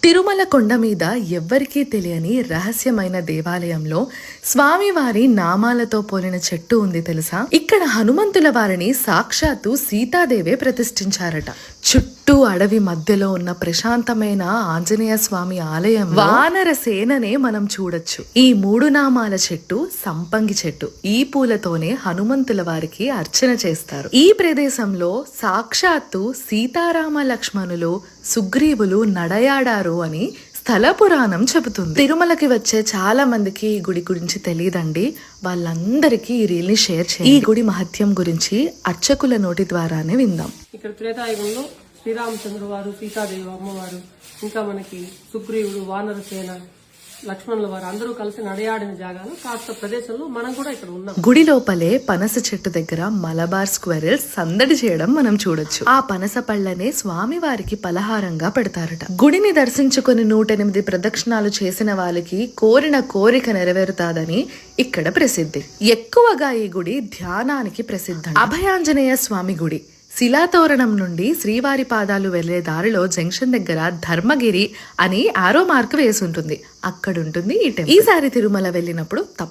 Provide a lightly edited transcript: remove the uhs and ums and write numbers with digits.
తిరుమల కొండ మీద ఎవ్వరికీ తెలియని రహస్యమైన దేవాలయంలో స్వామివారి నామాలతో పోలిన చెట్టు ఉంది తెలుసా? ఇక్కడ హనుమంతుల వారిని సాక్షాత్తు సీతాదేవే ప్రతిష్ఠించారట. చుట్టూ అడవి మధ్యలో ఉన్న ప్రశాంతమైన ఆంజనేయ స్వామి ఆలయం వానర సేననే మనం చూడొచ్చు. ఈ 3 నామాల చెట్టు సంపంగి చెట్టు. ఈ పూలతోనే హనుమంతుల వారికి అర్చన చేస్తారు. ఈ ప్రదేశంలో సాక్షాత్తు సీతారామ లక్ష్మణులు సుగ్రీవులు నడయాడారు అని స్థల పురాణం చెబుతుంది. తిరుమలకి వచ్చే చాలా మందికి ఈ గుడి గురించి తెలియదండి. వాళ్ళందరికీ ఈ రీల్ ని షేర్ చేయండి. ఈ గుడి మహత్యం గురించి అర్చకుల నోటి ద్వారానే విందాం. ఇక్కడ త్రేతాయుగంలో శ్రీరామచంద్ర వారు, సీతాదేవి అమ్మవారు, ఇంకా మనకి సుగ్రీవుడు, వానర సేన, లక్ష్మణుల వారు అందరూ కలిసి నడయాడిన జాగాలో కాస్త ప్రదేశంలో మనం కూడా ఇక్కడ ఉన్నాం. గుడి లోపలే పనస చెట్టు దగ్గర మలబార్ స్క్వేరల్స్ సందడి చేయడం మనం చూడొచ్చు. ఆ పనస పళ్ళనే స్వామి వారికి పలహారంగా పెడతారట. గుడిని దర్శించుకుని 108 ప్రదక్షిణాలు చేసిన వాళ్ళకి కోరిన కోరిక నెరవేరుతాదని ఇక్కడ ప్రసిద్ధి. ఎక్కువగా ఈ గుడి ధ్యానానికి ప్రసిద్ధం. అభయాంజనేయ స్వామి గుడి శిలాతోరణం నుండి శ్రీవారి పాదాలు వెళ్లే దారిలో జంక్షన్ దగ్గర ధర్మగిరి అని ఆరో మార్క్ వేసి ఉంటుంది. అక్కడుంటుంది ఈ టెంపుల్. ఈసారి తిరుమల వెళ్ళినప్పుడు